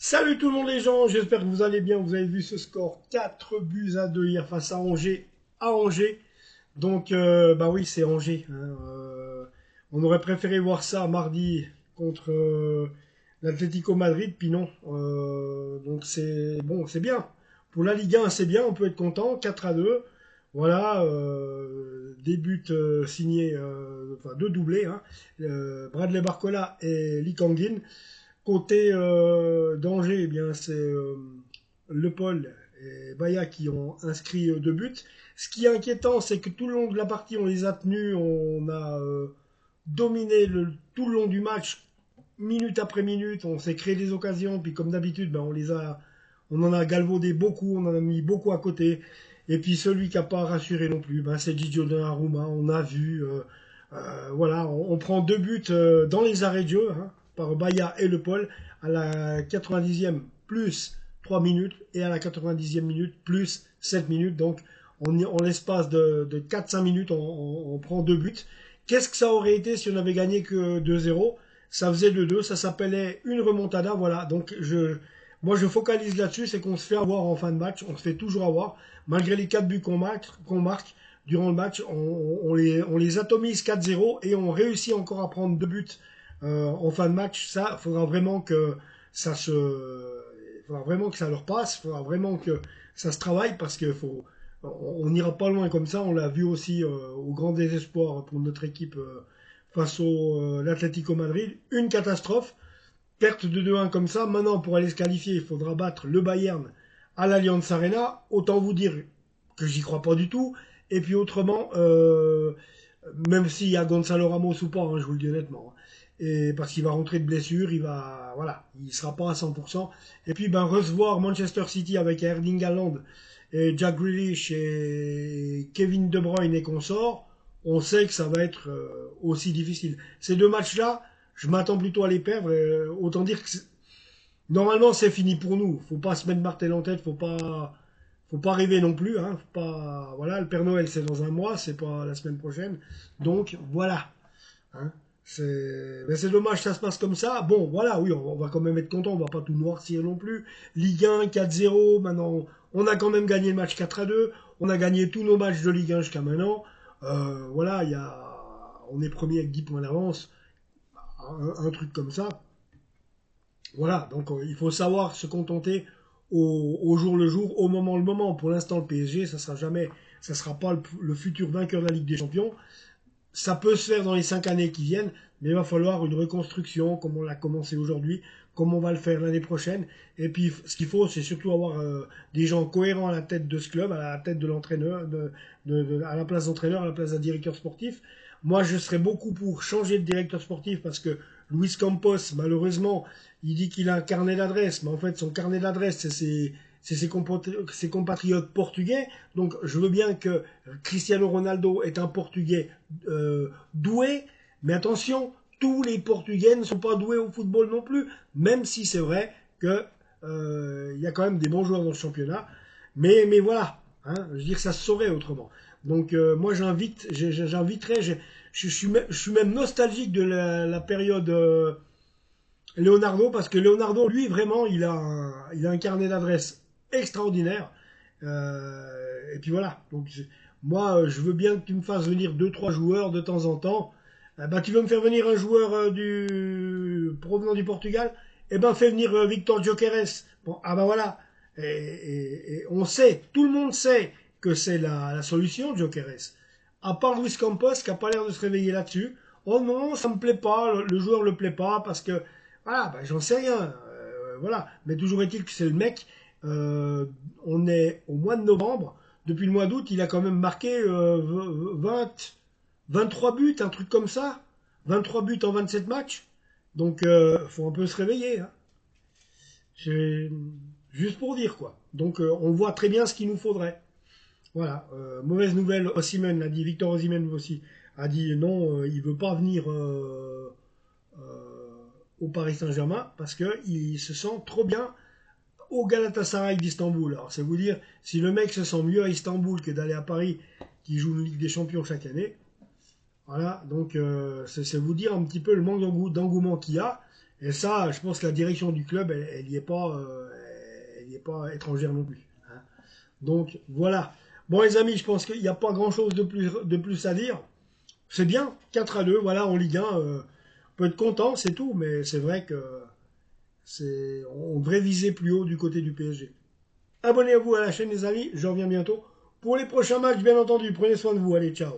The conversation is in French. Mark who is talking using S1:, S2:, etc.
S1: Salut tout le monde les gens, j'espère que vous allez bien. Vous avez vu ce score 4 buts à 2 hier face à Angers. À Angers. Donc bah oui c'est Angers, hein. On aurait préféré voir ça mardi contre l'Atlético Madrid, puis non. Donc c'est bon, c'est bien. Pour la Ligue 1 c'est bien, on peut être content. 4 à 2. Voilà, des buts signés, enfin deux doublés, hein. Bradley Barcola et Lee Kangin. Côté danger, eh bien c'est Le Paul et Baya qui ont inscrit deux buts. Ce qui est inquiétant, c'est que tout le long de la partie, on les a tenus, on a dominé tout le long du match, minute après minute, on s'est créé des occasions, puis comme d'habitude, ben, on en a galvaudé beaucoup, on en a mis beaucoup à côté. Et puis celui qui n'a pas rassuré non plus, ben, c'est Gigi Donnarumma. On a vu, voilà, on prend deux buts dans les arrêts de jeu, hein, par Baya et Le Paul à la 90e plus 3 minutes et à la 90e minute plus 7 minutes. Donc en l'espace de 4-5 minutes, on prend deux buts. Qu'est-ce que ça aurait été si on avait gagné que 2-0? Ça faisait 2-2, ça s'appelait une remontada, voilà. Donc moi je focalise là-dessus, c'est qu'on se fait avoir en fin de match, on se fait toujours avoir, malgré les 4 buts qu'on marque durant le match, on les atomise 4-0 et on réussit encore à prendre deux buts en fin de match. Ça, il faudra vraiment que faudra vraiment que ça leur passe, il faudra vraiment que ça se travaille parce que on n'ira pas loin comme ça. On l'a vu aussi au grand désespoir pour notre équipe face au l'Atlético Madrid. Une catastrophe, perte de 2-1 comme ça. Maintenant, pour aller se qualifier, il faudra battre le Bayern à l'Allianz Arena. Autant vous dire que j'y crois pas du tout. Et puis autrement, même s'il y a Gonzalo Ramos ou pas, hein, je vous le dis honnêtement, hein. Et parce qu'il va rentrer de blessure, voilà, il sera pas à 100%. Et puis ben recevoir Manchester City avec Erling Haaland et Jack Grealish et Kevin De Bruyne et consorts, on sait que ça va être aussi difficile. Ces deux matchs-là, je m'attends plutôt à les perdre. Autant dire que normalement c'est fini pour nous. Faut pas se mettre martel en tête, faut pas rêver non plus, hein. Faut pas, voilà, le Père Noël c'est dans un mois, c'est pas la semaine prochaine. Donc voilà, hein. C'est dommage, ça se passe comme ça. Bon, voilà, oui, on va quand même être content, on va pas tout noircir non plus. Ligue 1, 4-0, maintenant, on a quand même gagné le match 4-2, on a gagné tous nos matchs de Ligue 1 jusqu'à maintenant. Voilà, on est premier avec 10 points d'avance, un truc comme ça. Voilà, donc il faut savoir se contenter au jour le jour, au moment le moment. Pour l'instant, le PSG, ça sera pas le futur vainqueur de la Ligue des Champions. Ça peut se faire dans les 5 années qui viennent, mais il va falloir une reconstruction, comme on l'a commencé aujourd'hui, comme on va le faire l'année prochaine. Et puis, ce qu'il faut, c'est surtout avoir des gens cohérents à la tête de ce club, à la tête de l'entraîneur, à la place d'entraîneur, à la place d'un directeur sportif. Moi, je serais beaucoup pour changer de directeur sportif parce que Luis Campos, malheureusement, il dit qu'il a un carnet d'adresses, mais en fait, son carnet d'adresses, c'est ses compatriotes portugais. Donc, je veux bien que Cristiano Ronaldo est un Portugais doué, mais attention, tous les Portugais ne sont pas doués au football non plus, même si c'est vrai que y a quand même des bons joueurs dans le championnat. Mais voilà, hein, je veux dire, ça se saurait autrement. Donc moi j'inviterais, je suis même nostalgique de la période Leonardo, parce que Leonardo, lui, vraiment, il a un carnet d'adresses extraordinaire. Et puis voilà. Donc, moi, je veux bien que tu me fasses venir deux trois joueurs de temps en temps. Bah, tu veux me faire venir un joueur provenant du Portugal? Eh ben, fais venir Victor Gyökeres. Bon, ah ben voilà. Et on sait, tout le monde sait que c'est la solution, Gyökeres. À part Luis Campos, qui a pas l'air de se réveiller là-dessus. Oh non, ça me plaît pas, le joueur le plaît pas, parce que voilà, ben, j'en sais rien. Voilà. Mais toujours est-il que c'est le mec. On est au mois de novembre. Depuis le mois d'août, il a quand même marqué 23 buts, un truc comme ça. 23 buts en 27 matchs. Donc, faut un peu se réveiller, hein. C'est juste pour dire, quoi. Donc, on voit très bien ce qu'il nous faudrait. Voilà. Mauvaise nouvelle, Osimhen l'a dit, Victor Osimhen aussi a dit non, il veut pas venir au Paris Saint-Germain parce qu'il se sent trop bien au Galatasaray d'Istanbul. Alors c'est vous dire, si le mec se sent mieux à Istanbul que d'aller à Paris, qui joue une Ligue des Champions chaque année, voilà, donc c'est vous dire un petit peu le manque d'engouement qu'il y a. Et ça, je pense que la direction du club, elle n'y est pas, elle y est pas étrangère non plus, hein. Donc voilà. Bon les amis, je pense qu'il n'y a pas grand-chose de plus à dire. C'est bien, 4-2, voilà, en Ligue 1. On peut être content, c'est tout, mais c'est vrai que on devrait viser plus haut du côté du PSG. Abonnez-vous à la chaîne les amis, je reviens bientôt pour les prochains matchs, bien entendu. Prenez soin de vous, allez, ciao.